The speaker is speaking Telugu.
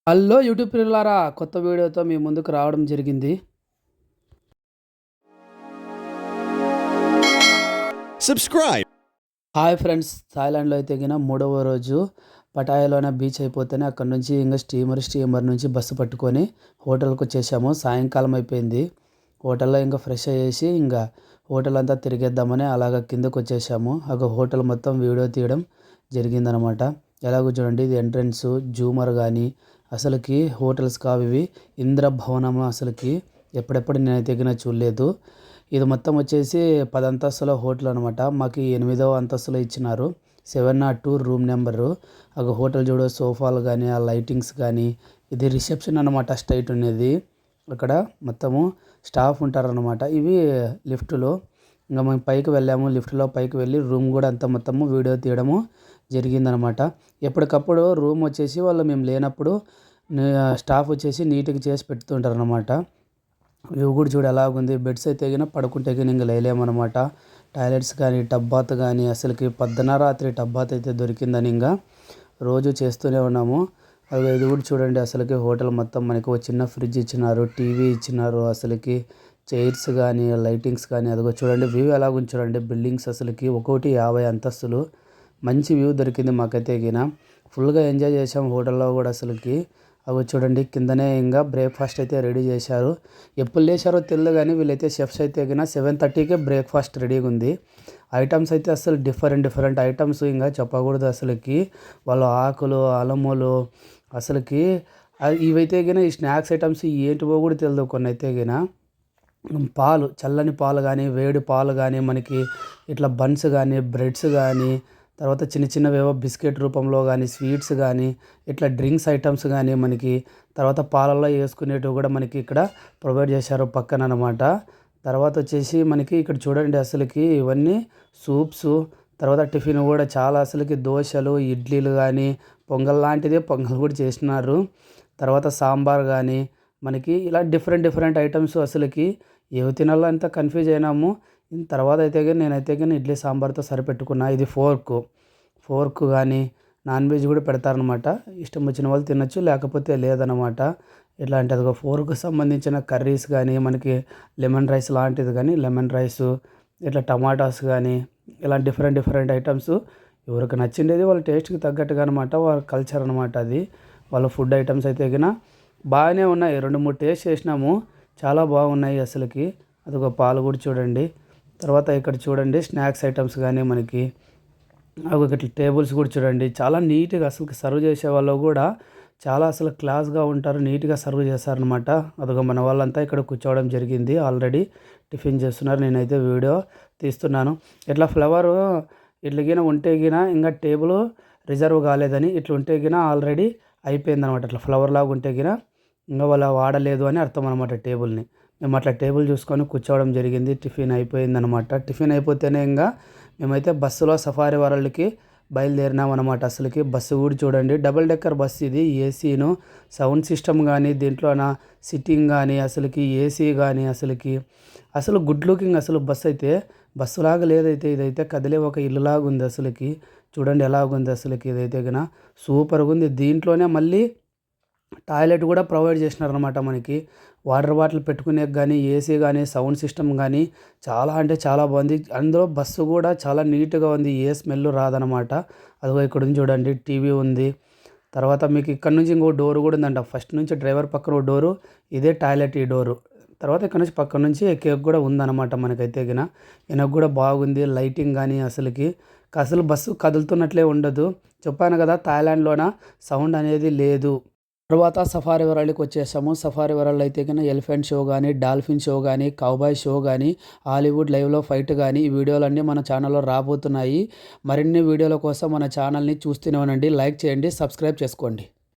హలో యూట్యూబ్ ప్రియులారా, కొత్త వీడియోతో మీ ముందుకు రావడం జరిగింది. సబ్స్క్రైబ్. హాయ్ ఫ్రెండ్స్, థాయిలాండ్లో అయితే గిన 3వ రోజు పటాయాలోనే బీచ్ అయిపోతేనే అక్కడ నుంచి ఇంకా స్టీమర్ నుంచి బస్సు పట్టుకొని హోటల్కి వచ్చేసాము. సాయంకాలం అయిపోయింది. హోటల్లో ఇంకా ఫ్రెష్ అయ్యేసి ఇంకా హోటల్ అంతా తిరిగేద్దామని అలాగ కిందకు వచ్చేసాము. అక్కడ హోటల్ మొత్తం వీడియో తీయడం జరిగిందనమాట. ఎలాగో చూడండి, ఇది ఎంట్రన్స్ జూమర్ కానీ అసలుకి హోటల్స్ కావు ఇవి. ఇంద్రభవనం అసలుకి ఎప్పుడెప్పుడు నేనైతే గిన చూడలేదు. ఇది మొత్తం వచ్చేసి 10 అంతస్తుల హోటల్ అనమాట. మాకు 8వ అంతస్తులో ఇచ్చినారు. 702 రూమ్ నెంబరు. ఒక హోటల్ చూడ సోఫాలు కానీ ఆ లైటింగ్స్ కానీ, ఇది రిసెప్షన్ అనమాట. స్ట్రైట్ ఉన్నది అక్కడ మొత్తము స్టాఫ్ ఉంటారనమాట. ఇవి లిఫ్టులు. ఇంకా మేము పైకి వెళ్ళాము. లిఫ్ట్లో పైకి వెళ్ళి రూమ్ కూడా అంతా మొత్తము వీడియో తీయడము జరిగిందనమాట. ఎప్పటికప్పుడు రూమ్ వచ్చేసి వాళ్ళు మేము లేనప్పుడు స్టాఫ్ వచ్చేసి నీట్గా చేసి పెడుతుంటారు అనమాట. ఇవి కూడా చూడు ఎలాగుంది. బెడ్స్ అయితే గిన పడుకుంటే గిన ఇంకా లేలేమన్నమాట. టాయిలెట్స్ కానీ టబ్ బాత్ కానీ అసలుకి రాత్రి టబ్ బాత్ అయితే దొరికిందని ఇంకా రోజు చేస్తూనే ఉన్నాము. అవి ఇది కూడా చూడండి, అసలుకి హోటల్ మొత్తం మనకు ఒక చిన్న ఫ్రిడ్జ్ ఇచ్చినారు, టీవీ ఇచ్చినారు, అసలుకి చైర్స్ కానీ లైటింగ్స్ కానీ. అదిగో చూడండి వ్యూ ఎలాగుంది చూడండి. బిల్డింగ్స్ అసలుకి ఒక్కొక్కటి 50 అంతస్తులు. మంచి వ్యూ దొరికింది మాకైతే గిన. ఫుల్గా ఎంజాయ్ చేసాం హోటల్లో కూడా అసలుకి. అవి చూడండి కిందనే ఇంకా బ్రేక్ఫాస్ట్ అయితే రెడీ చేశారు. ఎప్పుడు లేచారో తెలియదు కానీ వీళ్ళైతే షెఫ్స్ అయితే గిన 7:30కే బ్రేక్ఫాస్ట్ రెడీగా ఉంది. ఐటమ్స్ అయితే అసలు డిఫరెంట్ ఐటమ్స్ ఇంకా చెప్పకూడదు అసలుకి. వాళ్ళు ఆకులు అలములు అసలుకి ఇవైతే గిన ఈ స్నాక్స్ ఐటమ్స్ ఏంటివో కూడా తెలియదు. కొన్ని అయితే గిన పాలు, చల్లని పాలు కానీ వేడి పాలు కానీ మనకి ఇట్లా బన్స్ కానీ బ్రెడ్స్ కానీ తర్వాత చిన్నవేవో బిస్కెట్ రూపంలో కానీ స్వీట్స్ కానీ ఇట్లా డ్రింక్స్ ఐటమ్స్ కానీ మనకి తర్వాత పాలల్లో వేసుకునేటివి కూడా మనకి ఇక్కడ ప్రొవైడ్ చేశారు పక్కన అనమాట. తర్వాత వచ్చేసి మనకి ఇక్కడ చూడండి అసలుకి ఇవన్నీ సూప్స్. తర్వాత టిఫిన్ కూడా చాలా అసలుకి దోశలు ఇడ్లీలు కానీ పొంగల్ లాంటిదే పొంగల్ కూడా చేసినారు. తర్వాత సాంబార్ కానీ మనకి ఇలా డిఫరెంట్ ఐటమ్స్. అసలుకి ఏవి తినాలో అంతా కన్ఫ్యూజ్ అయినాము. తర్వాత అయితే కానీ నేనైతే కానీ ఇడ్లీ సాంబార్తో సరిపెట్టుకున్నా. ఇది ఫోర్క్ కానీ నాన్ వెజ్ కూడా పెడతారనమాట. ఇష్టం వచ్చిన వాళ్ళు తినొచ్చు, లేకపోతే లేదనమాట. ఇట్లాంటిది ఒక ఫోర్కు సంబంధించిన కర్రీస్ కానీ మనకి లెమన్ రైస్ లాంటిది కానీ లెమన్ రైసు ఇట్లా టమాటాస్ కానీ ఇలా డిఫరెంట్ ఐటమ్స్. ఎవరికి నచ్చిండేది వాళ్ళ టేస్ట్కి తగ్గట్టుగా అనమాట. వాళ్ళ కల్చర్ అనమాట అది. వాళ్ళ ఫుడ్ ఐటమ్స్ అయితే గిన బాగానే ఉన్నాయి. 2-3 టేస్ట్ చేసినాము, చాలా బాగున్నాయి అసలుకి. అదొక పాలు కూడా చూడండి. తర్వాత ఇక్కడ చూడండి స్నాక్స్ ఐటమ్స్ కానీ మనకి ఇట్లా టేబుల్స్ కూడా చూడండి. చాలా నీట్గా అసలు సర్వ్ చేసే వాళ్ళు కూడా చాలా అసలు క్లాస్గా ఉంటారు, నీట్గా సర్వ్ చేస్తారనమాట. అదొక మన వాళ్ళంతా ఇక్కడ కూర్చోవడం జరిగింది. ఆల్రెడీ టిఫిన్ చేస్తున్నారు, నేనైతే వీడియో తీస్తున్నాను. ఇట్లా ఫ్లవర్ ఇట్లా ఉంటే గిన ఇంకా టేబుల్ రిజర్వ్ కాలేదని, ఇట్లా ఉంటే గిన ఆల్రెడీ అయిపోయిందనమాట. ఇట్లా ఫ్లవర్ లాగా ఉంటే గిన ఇంకా వాళ్ళు వాడలేదు అని అర్థం అనమాట టేబుల్ని. మేము అట్లా టేబుల్ చూసుకొని కూర్చోవడం జరిగింది. టిఫిన్ అయిపోయిందనమాట. టిఫిన్ అయిపోతేనే ఇంకా మేమైతే బస్సులో సఫారీ వరల్డ్కి బయలుదేరినాం అనమాట. అసలుకి బస్సు కూడా చూడండి, డబుల్ డెక్కర్ బస్సు ఇది. ఏసీను సౌండ్ సిస్టమ్ కానీ దీంట్లోన సిట్టింగ్ కానీ అసలుకి ఏసీ కానీ అసలు గుడ్ లుకింగ్. అసలు బస్సు అయితే బస్సులాగా లేదైతే, ఇదైతే కదిలే ఒక ఇల్లులాగా ఉంది అసలుకి. చూడండి ఎలాగుంది అసలుకి. ఇదైతే కన్నా సూపర్గా ఉంది. దీంట్లోనే మళ్ళీ టాయిలెట్ కూడా ప్రొవైడ్ చేసినారనమాట మనకి. వాటర్ బాటిల్ పెట్టుకునే కానీ ఏసీ కానీ సౌండ్ సిస్టమ్ కానీ చాలా అంటే చాలా బాగుంది. అందులో బస్సు కూడా చాలా నీట్గా ఉంది, ఏ స్మెల్ రాదనమాట. అదిగో ఇక్కడ ఉంది చూడండి, టీవీ ఉంది. తర్వాత మీకు ఇక్కడ నుంచి ఇంకో డోర్ కూడా ఉందంట. ఫస్ట్ నుంచి డ్రైవర్ పక్కన ఒక డోరు, ఇదే టాయిలెట్ ఈ డోరు. తర్వాత ఇక్కడ నుంచి పక్కన నుంచి కేక్ కూడా ఉందన్నమాట మనకైతే గిన. వెనక కూడా బాగుంది లైటింగ్ కానీ అసలు బస్సు కదులుతున్నట్లే ఉండదు. చెప్పాను కదా థాయిలాండ్లోన సౌండ్ అనేది లేదు. తర్వాత సఫారీ వరల్డ్కి వచ్చేసాము. సఫారీ వరల్డ్ అయితే కన్నా ఎలిఫెంట్ షో కానీ డాల్ఫిన్ షో కానీ కౌబాయ్ షో కానీ హాలీవుడ్ లైవ్లో ఫైట్ కానీ ఈ వీడియోలన్నీ మన ఛానల్లో రాబోతున్నాయి. మరిన్ని వీడియోల కోసం మన ఛానల్ని చూస్తూనే ఉండండి. లైక్ చేయండి, సబ్స్క్రైబ్ చేసుకోండి.